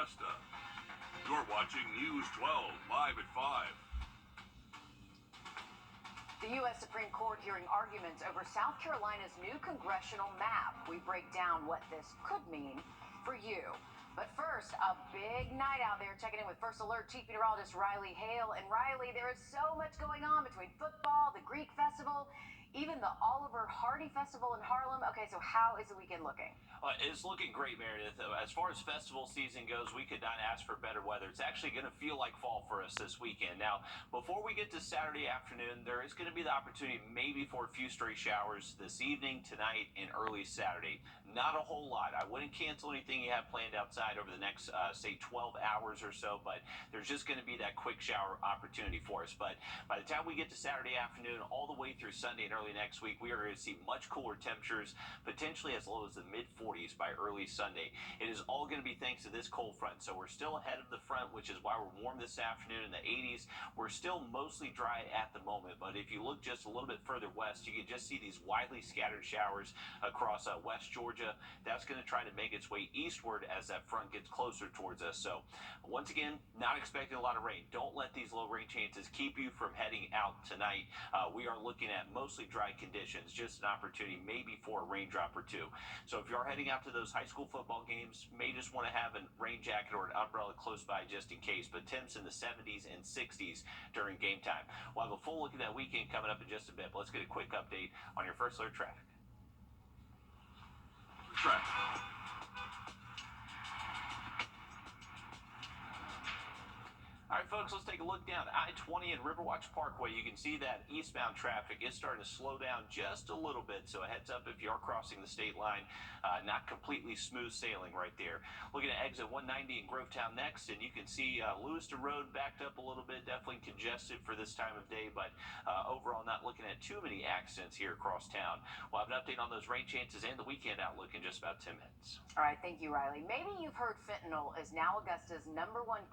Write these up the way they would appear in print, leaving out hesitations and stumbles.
Augusta. You're watching News 12 live at 5. The U.S. Supreme Court hearing arguments over South Carolina's new congressional map. We break down what this could mean for you. But first, a big night out there. Checking in with First Alert Chief Meteorologist Riley Hale. And Riley, there is so much going on between football, the Greek festival, even the Oliver Hardy Festival in Harlem. Okay, so how is the weekend looking? It's looking great, Meredith. As far as festival season goes, we could not ask for better weather. It's actually going to feel like fall for us this weekend. Now, before we get to Saturday afternoon, there is going to be the opportunity maybe for a few stray showers this evening, tonight, and early Saturday. Not a whole lot. I wouldn't cancel anything you have planned outside over the next, say, 12 hours or so, but there's just going to be that quick shower opportunity for us. But by the time we get to Saturday afternoon, all the way through Sunday and early next week, we are going to see much cooler temperatures, potentially as low as the mid-40s by early Sunday. It is all going to be thanks to this cold front. So we're still ahead of the front, which is why we're warm this afternoon in the 80s. We're still mostly dry at the moment, but if you look just a little bit further west, you can just see these widely scattered showers across West Georgia. That's going to try to make its way eastward as that front gets closer towards us. So once again, not expecting a lot of rain. Don't let these low rain chances keep you from heading out tonight. We are looking at mostly dry conditions, just an opportunity maybe for a raindrop or two. So if you are heading out to those high school football games, may just want to have a rain jacket or an umbrella close by just in case, but temps in the 70s and 60s during game time. We'll have a full look at that weekend coming up in just a bit, but let's get a quick update on your First Alert traffic. All right, folks, let's take a look down I-20 and Riverwatch Parkway. You can see that eastbound traffic is starting to slow down just a little bit, so a heads up if you are crossing the state line. Not completely smooth sailing right there. Looking at exit 190 in Grovetown next, and you can see Lewiston Road backed up a little bit, definitely congested for this time of day, but overall not looking at too many accidents here across town. We'll have an update on those rain chances and the weekend outlook in just about 10 minutes. All right, thank you, Riley. Maybe you've heard fentanyl is now Augusta's #1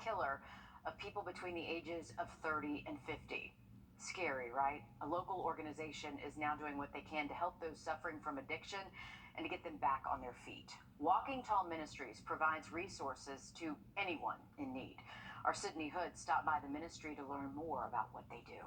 killer of people between the ages of 30 and 50. Scary, right? A local organization is now doing what they can to help those suffering from addiction and to get them back on their feet. Walking Tall Ministries provides resources to anyone in need. Our Sydney Hood stopped by the ministry to learn more about what they do.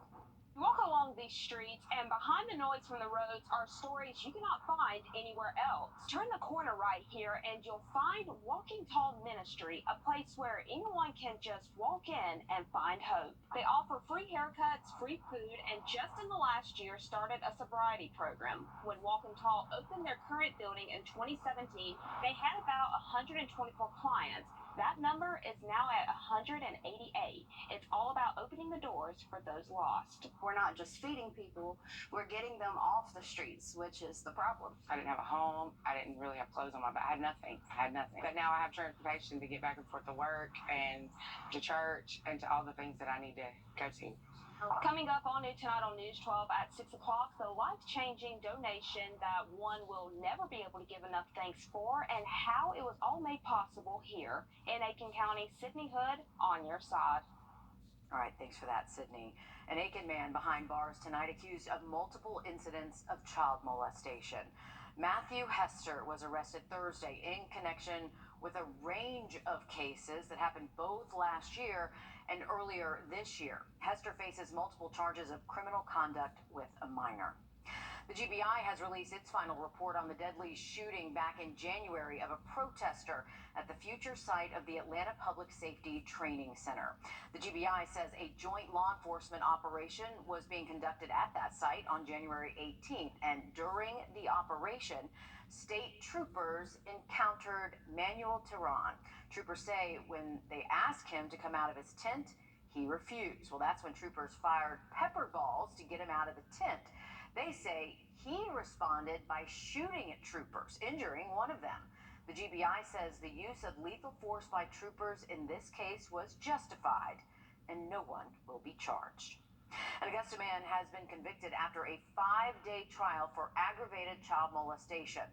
You walk along these streets, and behind the noise from the roads are stories you cannot find anywhere else. Turn the corner right here, and you'll find Walking Tall Ministry, a place where anyone can just walk in and find hope. They offer free haircuts, free food, and just in the last year started a sobriety program. When Walking Tall opened their current building in 2017, they had about 124 clients. That number is now at 188. It's all about opening the doors for those lost. We're not just feeding people, we're getting them off the streets, which is the problem. I didn't have a home. I didn't really have clothes on my back. I had nothing. But now I have transportation to get back and forth to work and to church and to all the things that I need to go to. Coming up all new tonight on News 12 at 6 o'clock, the life-changing donation that one will never be able to give enough thanks for, and how it was all made possible here in Aiken County. Sydney Hood, on your side. All right, thanks for that, Sydney. An Aiken man behind bars tonight accused of multiple incidents of child molestation. Matthew Hester was arrested Thursday in connection with a range of cases that happened both last year and earlier this year. Hester faces multiple charges of criminal conduct with a minor. The GBI has released its final report on the deadly shooting back in January of a protester at the future site of the Atlanta Public Safety Training Center. The GBI says a joint law enforcement operation was being conducted at that site on January 18th, and during the operation, state troopers encountered Manuel Tehran. Troopers say when they asked him to come out of his tent, he refused. Well, that's when troopers fired pepper balls to get him out of the tent. They say he responded by shooting at troopers, injuring one of them. The GBI says the use of lethal force by troopers in this case was justified, and no one will be charged. An Augusta man has been convicted after a 5-day trial for aggravated child molestation.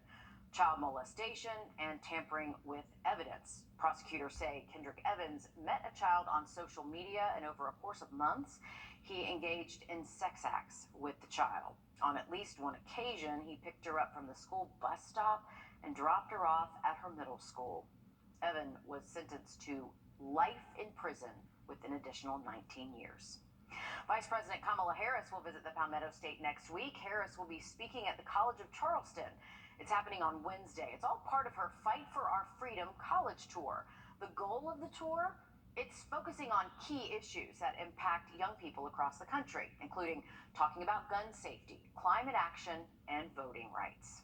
Child molestation and tampering with evidence. Prosecutors say Kendrick Evans met a child on social media, and over a course of months, he engaged in sex acts with the child. On at least one occasion, he picked her up from the school bus stop and dropped her off at her middle school. Evan was sentenced to life in prison with an additional 19 years. Vice President Kamala Harris will visit the Palmetto State next week. Harris will be speaking at the College of Charleston. It's happening on Wednesday. It's all part of her Fight for Our Freedom college tour. The goal of the tour? It's focusing on key issues that impact young people across the country, including talking about gun safety, climate action, and voting rights.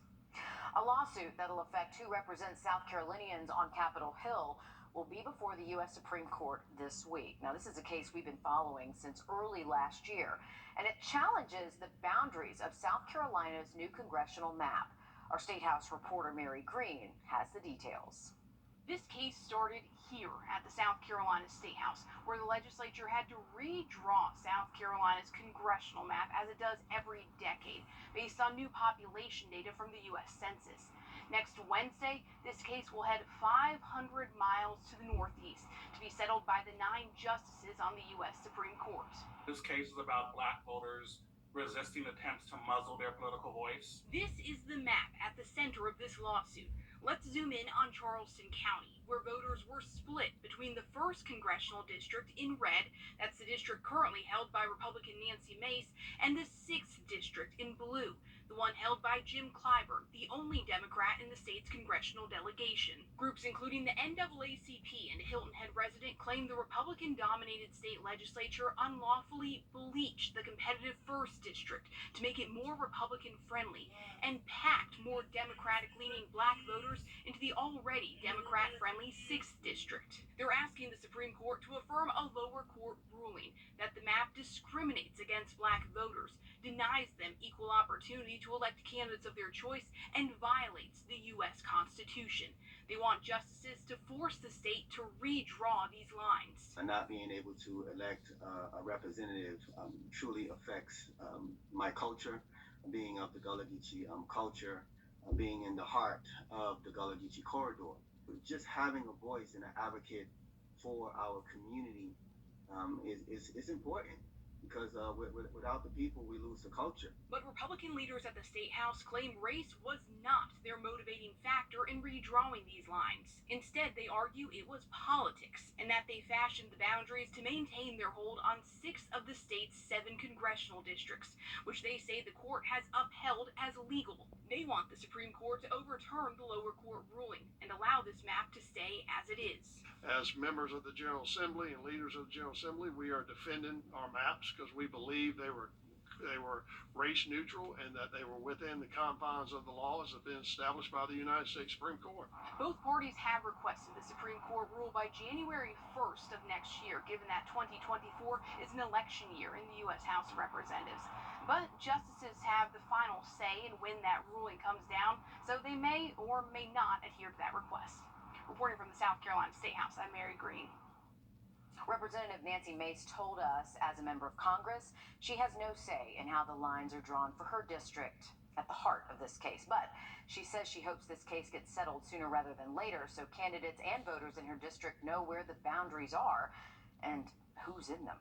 A lawsuit that'll affect who represents South Carolinians on Capitol Hill will be before the U.S. Supreme Court this week. Now, this is a case we've been following since early last year, and it challenges the boundaries of South Carolina's new congressional map. Our State House reporter, Mary Green, has the details. This case started here at the South Carolina State House, where the legislature had to redraw South Carolina's congressional map, as it does every decade, based on new population data from the U.S. Census. Next Wednesday, this case will head 500 miles to the northeast to be settled by the 9 justices on the U.S. Supreme Court. This case is about Black voters resisting attempts to muzzle their political voice. This is the map at the center of this lawsuit. Let's zoom in on Charleston County, where voters were split between the 1st Congressional District in red, that's the district currently held by Republican Nancy Mace, and the 6th District in blue, the one held by Jim Clyburn, the only Democrat in the state's congressional delegation. Groups including the NAACP and a Hilton Head resident claim the Republican-dominated state legislature unlawfully bleached the competitive 1st District to make it more Republican-friendly and packed more Democratic-leaning Black voters into the already Democrat-friendly 6th District. They're asking the Supreme Court to affirm a lower court ruling that the map discriminates against Black voters, denies them equal opportunity to elect candidates of their choice, and violates the U.S. Constitution. They want justices to force the state to redraw these lines. Not being able to elect a representative truly affects my culture, being of the Gullah Geechee culture, being in the heart of the Gullah Geechee corridor. Just having a voice and an advocate for our community is important, because without the people, we lose the culture. But Republican leaders at the State House claim race was not their motivating factor in redrawing these lines. Instead, they argue it was politics, and that they fashioned the boundaries to maintain their hold on 6 of the state's 7 congressional districts, which they say the court has upheld as legal. They want the Supreme Court to overturn the lower court ruling and allow this map to stay as it is. As members of the General Assembly and leaders of the General Assembly, we are defending our maps because we believe they were race neutral and that they were within the confines of the laws that have been established by the United States Supreme Court. Both parties have requested the Supreme Court rule by January 1st of next year, given that 2024 is an election year in the U.S. House of Representatives. But justices have the final say in when that ruling comes down, so they may or may not adhere to that request. Reporting from the South Carolina State House, I'm Mary Green. Representative Nancy Mace told us, as a member of Congress, she has no say in how the lines are drawn for her district at the heart of this case. But she says she hopes this case gets settled sooner rather than later, so candidates and voters in her district know where the boundaries are and who's in them.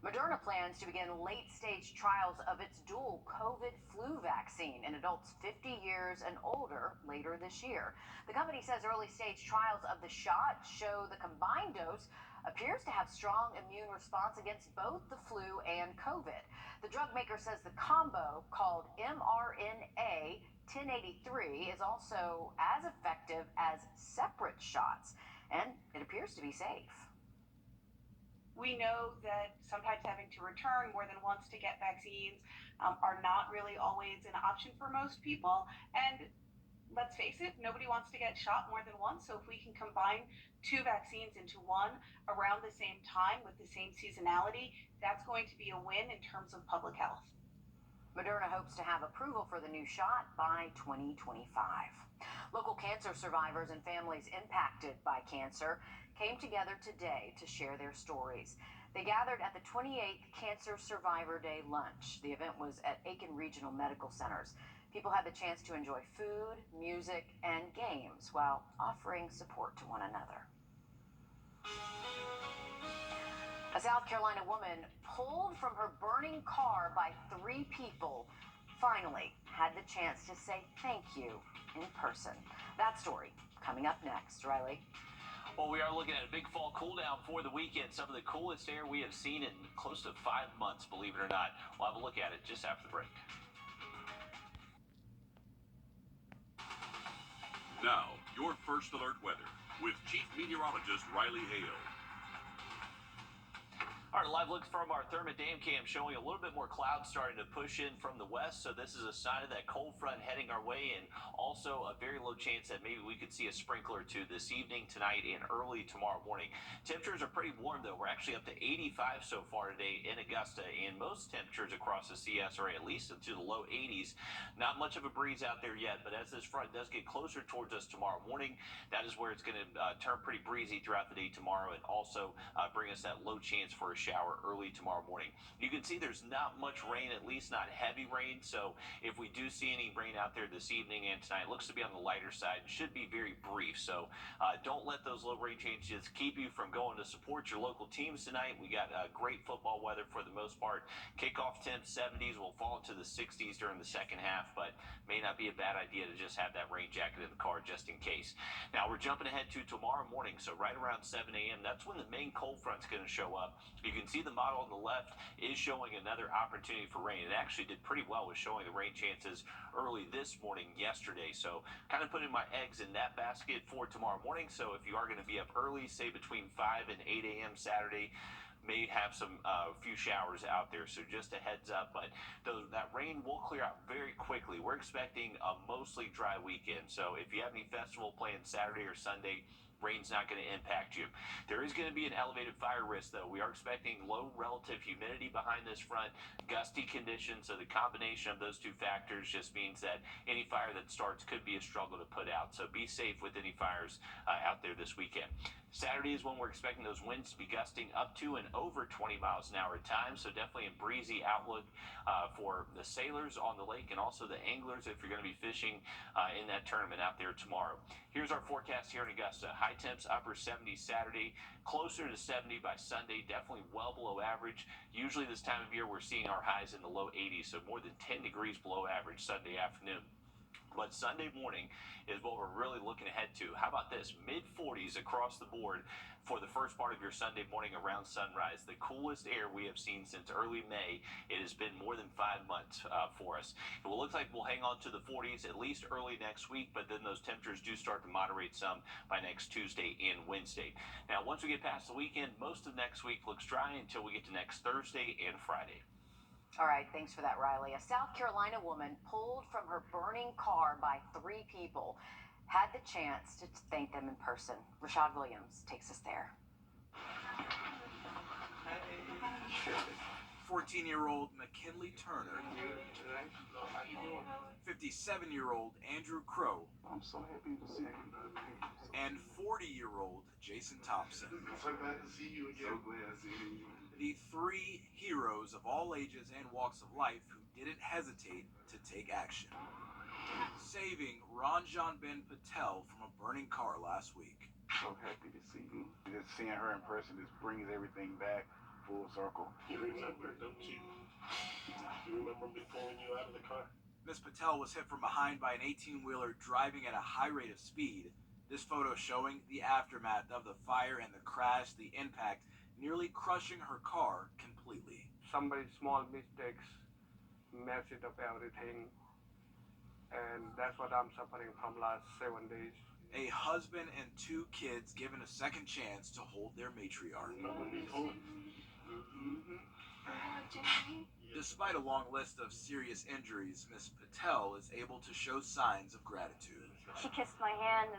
Moderna plans to begin late-stage trials of its dual COVID flu vaccine in adults 50 years and older later this year. The company says early-stage trials of the shot show the combined dose appears to have strong immune response against both the flu and COVID. The drug maker says the combo, called mRNA 1083, is also as effective as separate shots, and it appears to be safe. We know that sometimes having to return more than once to get vaccines are not really always an option for most people. And let's face it, nobody wants to get shot more than once. So if we can combine 2 vaccines into one around the same time with the same seasonality, that's going to be a win in terms of public health. Moderna hopes to have approval for the new shot by 2025. Local cancer survivors and families impacted by cancer came together today to share their stories. They gathered at the 28th Cancer Survivor Day lunch. The event was at Aiken Regional Medical Centers. People had the chance to enjoy food, music, and games while offering support to one another. A South Carolina woman pulled from her burning car by 3 people finally had the chance to say thank you in person. That story coming up next. Riley. Well, we are looking at a big fall cool down for the weekend. Some of the coolest air we have seen in close to 5 months, believe it or not. We'll have a look at it just after the break. Now, your first alert weather with Chief Meteorologist Riley Hale. All right, live look from our Thermit Dam Cam showing a little bit more clouds starting to push in from the west. So this is a sign of that cold front heading our way, and also a very low chance that maybe we could see a sprinkler or two this evening, tonight, and early tomorrow morning. Temperatures are pretty warm, though. We're actually up to 85 so far today in Augusta, and most temperatures across the CS are at least into the low 80s. Not much of a breeze out there yet, but as this front does get closer towards us tomorrow morning, that is where it's going to turn pretty breezy throughout the day tomorrow, and also bring us that low chance for a shower early tomorrow morning. You can see there's not much rain, at least not heavy rain, so if we do see any rain out there this evening and tonight, it looks to be on the lighter side, should be very brief, so don't let those low rain changes keep you from going to support your local teams tonight. We got great football weather for the most part. Kickoff temps 70s, will fall into the 60s during the second half, but may not be a bad idea to just have that rain jacket in the car just in case. Now we're jumping ahead to tomorrow morning, so right around 7 a.m., that's when the main cold front's going to show up. You can see the model on the left is showing another opportunity for rain. It actually did pretty well with showing the rain chances early this morning yesterday, so kind of putting my eggs in that basket for tomorrow morning. So if you are going to be up early, say between 5 and 8 a.m. Saturday, may have some few showers out there, so just a heads up. But that rain will clear out very quickly. We're expecting a mostly dry weekend, so if you have any festival plans Saturday or Sunday, rain's not going to impact you. There is going to be an elevated fire risk, though. We are expecting low relative humidity behind this front, gusty conditions, so the combination of those two factors just means that any fire that starts could be a struggle to put out, so be safe with any fires out there this weekend. Saturday is when we're expecting those winds to be gusting up to and over 20 miles an hour at times, so definitely a breezy outlook for the sailors on the lake and also the anglers if you're going to be fishing in that tournament out there tomorrow. Here's our forecast here in Augusta. High temps upper 70s Saturday, closer to 70 by Sunday, definitely well below average. Usually this time of year we're seeing our highs in the low 80s, so more than 10 degrees below average Sunday afternoon. But Sunday morning is what we're really looking ahead to. How about this? Mid-40s across the board for the first part of your Sunday morning around sunrise. The coolest air we have seen since early May. It has been more than 5 months for us. It will look like we'll hang on to the 40s at least early next week, but then those temperatures do start to moderate some by next Tuesday and Wednesday. Now, once we get past the weekend, most of next week looks dry until we get to next Thursday and Friday. All right, thanks for that, Riley. A South Carolina woman pulled from her burning car by 3 people had the chance to thank them in person. Rashad Williams takes us there. 14-year-old McKinley Turner, 57-year-old Andrew Crow, I'm so happy to see you. and 40-year-old Jason Thompson. So glad to see you again. So glad to see you. The 3 heroes of all ages and walks of life who didn't hesitate to take action, saving Ranjan Ben Patel from a burning car last week. So happy to see you. Just seeing her in person just brings everything back full circle. You remember, don't you? You remember me pulling you out of the car? Miss Patel was hit from behind by an 18-wheeler driving at a high rate of speed. This photo showing the aftermath of the fire and the crash, the impact nearly crushing her car completely. Somebody's small mistakes mess it up everything, and that's what I'm suffering from last 7 days. A husband and 2 kids given a second chance to hold their matriarch. Despite a long list of serious injuries, Miss Patel is able to show signs of gratitude. She kissed my hand,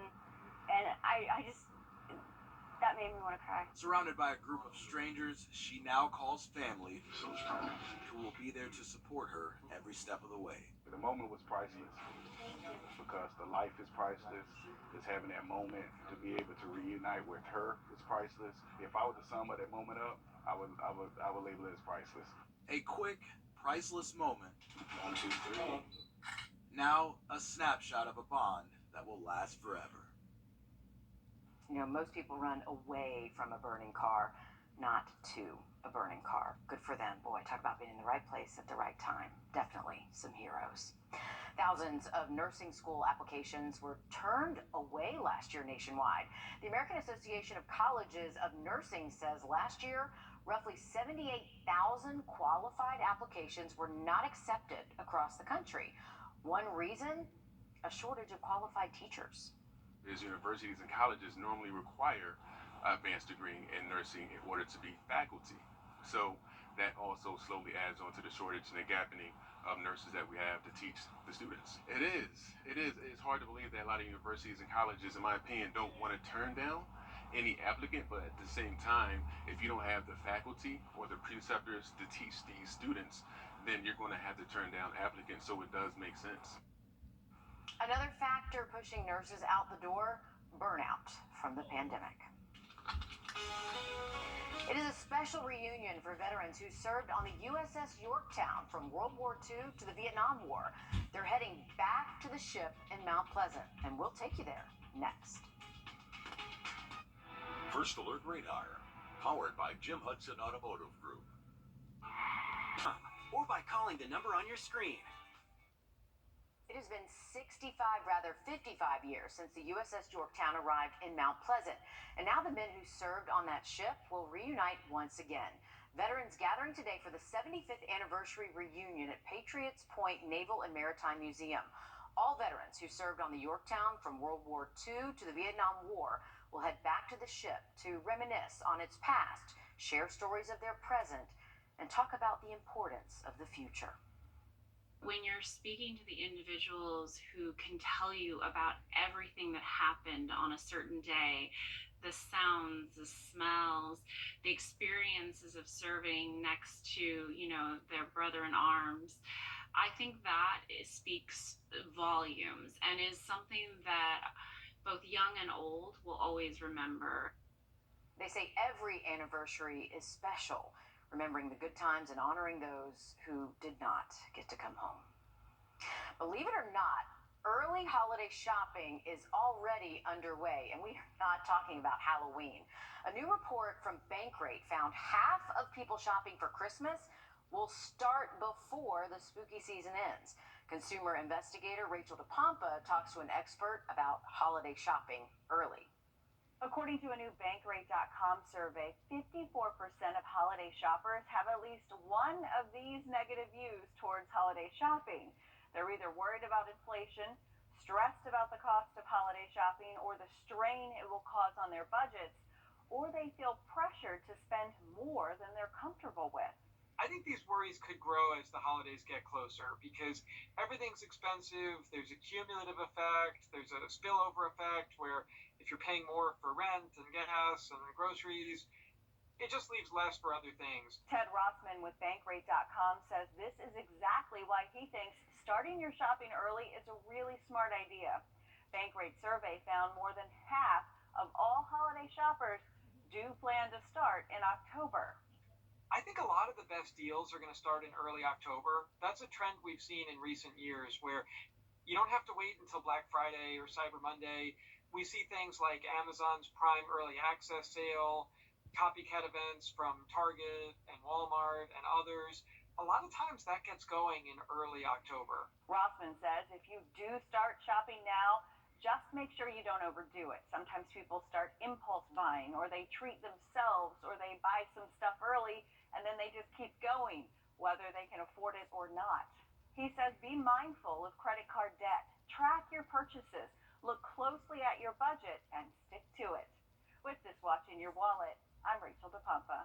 and I just, that made me want to cry. Surrounded by a group of strangers, she now calls family who will be there to support her every step of the way. The moment was priceless because the life is priceless. Just having that moment to be able to reunite with her is priceless. If I were to sum that moment up, I would label it as priceless. A quick, priceless moment. 1, 2, 3. Now a snapshot of a bond that will last forever. You know, most people run away from a burning car. not to a burning car. Good for them. Boy, talk about being in the right place at the right time. Definitely some heroes. Thousands of nursing school applications were turned away last year nationwide. The American Association of Colleges of Nursing says last year, roughly 78,000 qualified applications were not accepted across the country. One reason? A shortage of qualified teachers. Universities and colleges normally require an advanced degree in nursing in order to be faculty. So that also slowly adds on to the shortage and the gaping of nurses that we have to teach the students. It is. It's hard to believe that a lot of universities and colleges, in my opinion, don't want to turn down any applicant, but at the same time, if you don't have the faculty or the preceptors to teach these students, then you're going to have to turn down applicants, so it does make sense. Another factor pushing nurses out the door, burnout from the pandemic. It is a special reunion for veterans who served on the USS Yorktown from World War II to the Vietnam War. They're heading back to the ship in Mount Pleasant, and we'll take you there next. First Alert Radar, powered by Jim Hudson Automotive Group. Or by calling the number on your screen. It has been 55 years since the USS Yorktown arrived in Mount Pleasant. And now the men who served on that ship will reunite once again. Veterans gathering today for the 75th anniversary reunion at Patriots Point Naval and Maritime Museum. All veterans who served on the Yorktown from World War II to the Vietnam War will head back to the ship to reminisce on its past, share stories of their present, and talk about the importance of the future. When you're speaking to the individuals who can tell you about everything that happened on a certain day, the sounds, the smells, the experiences of serving next to, their brother in arms, I think that speaks volumes and is something that both young and old will always remember. They say every anniversary is special, remembering the good times and honoring those who did not get to come home. Believe it or not, early holiday shopping is already underway, and we are not talking about Halloween. A new report from Bankrate found half of people shopping for Christmas will start before the spooky season ends. Consumer investigator Rachel DePompa talks to an expert about holiday shopping early. According to a new Bankrate.com survey, 54% of holiday shoppers have at least one of these negative views towards holiday shopping. They're either worried about inflation, stressed about the cost of holiday shopping, or the strain it will cause on their budgets, or they feel pressured to spend more than they're comfortable with. I think these worries could grow as the holidays get closer because everything's expensive. There's a cumulative effect. There's a spillover effect where if you're paying more for rent and gas and groceries, it just leaves less for other things. Ted Rossman with Bankrate.com says this is exactly why he thinks starting your shopping early is a really smart idea. Bankrate survey found more than half of all holiday shoppers do plan to start in October. I think a lot of the best deals are going to start in early October. That's a trend we've seen in recent years where you don't have to wait until Black Friday or Cyber Monday. We see things like Amazon's Prime Early Access sale, copycat events from Target and Walmart and others. A lot of times that gets going in early October. Rossman says if you do start shopping now, just make sure you don't overdo it. Sometimes people start impulse buying, or they treat themselves, or they buy some stuff early, and then they just keep going, whether they can afford it or not. He says be mindful of credit card debt. Track your purchases. Look closely at your budget and stick to it. With this watch in your wallet, I'm Rachel DePompa.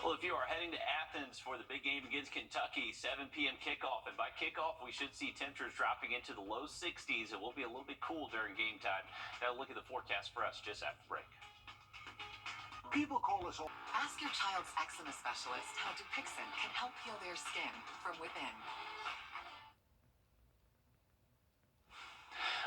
Well, if you are heading to Athens for the big game against Kentucky, 7 p.m. kickoff. And by kickoff, we should see temperatures dropping into the low 60s. It will be a little bit cool during game time. Now look at the forecast for us just after break. People call us all. Ask your child's eczema specialist how Dupixent can help heal their skin from within.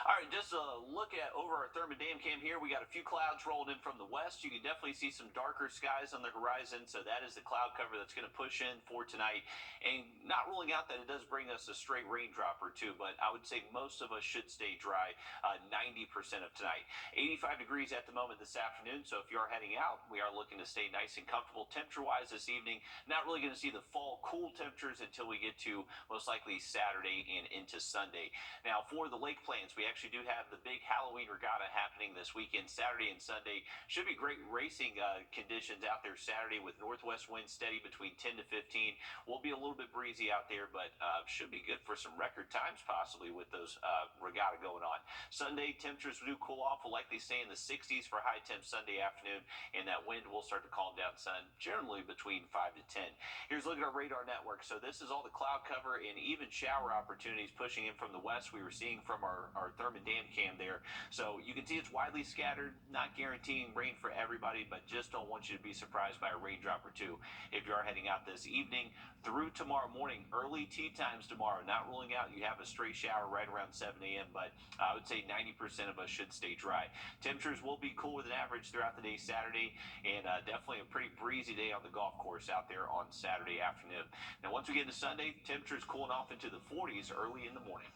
All right, just a look at over our thermodam cam here. We got a few clouds rolling in from the west. You can definitely see some darker skies on the horizon, so that is the cloud cover that's going to push in for tonight. And not ruling out that it does bring us a straight raindrop or two, but I would say most of us should stay dry 90% of tonight. 85 degrees at the moment this afternoon, so if you are heading out, we are looking to stay nice and comfortable temperature-wise this evening. Not really going to see the fall cool temperatures until we get to most likely Saturday and into Sunday. Now, for the lake plans, we actually do have the big Halloween regatta happening this weekend. Saturday and Sunday should be great racing conditions out there Saturday with northwest winds steady between 10 to 15. Will be a little bit breezy out there, but should be good for some record times possibly with those regatta going on. Sunday, temperatures do cool off. We'll likely stay in the 60s for high temps Sunday afternoon, and that wind will start to calm down sun generally between 5 to 10. Here's a look at our radar network. So this is all the cloud cover and even shower opportunities pushing in from the west. We were seeing from our thermodam cam there. So you can see it's widely scattered, not guaranteeing rain for everybody, but just don't want you to be surprised by a raindrop or two if you are heading out this evening through tomorrow morning. Early tea times tomorrow, not ruling out you have a straight shower right around 7 a.m., but I would say 90% of us should stay dry. Temperatures will be cooler than average throughout the day Saturday, and definitely a pretty breezy day on the golf course out there on Saturday afternoon. Now, once we get into Sunday, temperatures cooling off into the 40s early in the morning.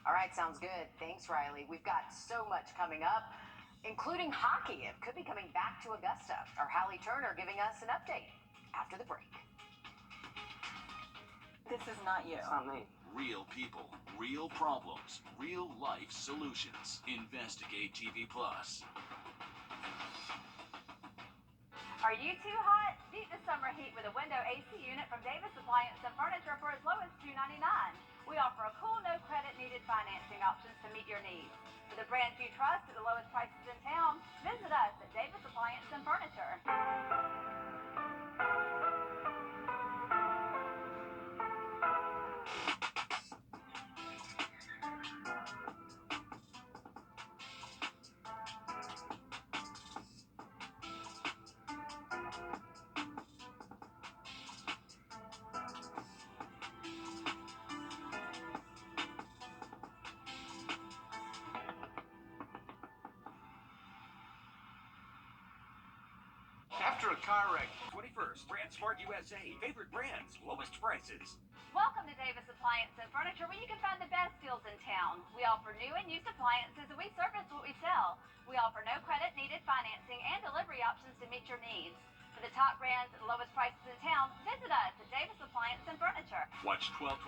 All right, sounds good. Thanks, Riley. We've got so much coming up, including hockey. It could be coming back to Augusta. Our Hallie Turner giving us an update after the break. This is not you. It's not me. Real people, real problems, real life solutions. Investigate TV Plus. Are you too hot? Beat the summer heat with a window AC unit from Davis Appliance and Furniture for as low as $299. We offer a cool, no credit needed financing options to meet your needs. For the brands you trust at the lowest prices in town, visit us at Davis Appliance and Furniture. After a car wreck, 21st, Brand Smart USA. Favorite brands, lowest prices. Welcome to Davis Appliance and Furniture, where you can find the best deals in town. We offer new and used appliances, and we service what we sell. We offer no credit needed financing and delivery options to meet your needs. For the top brands and lowest prices in town, visit us at Davis Appliance and Furniture. Watch 12/20.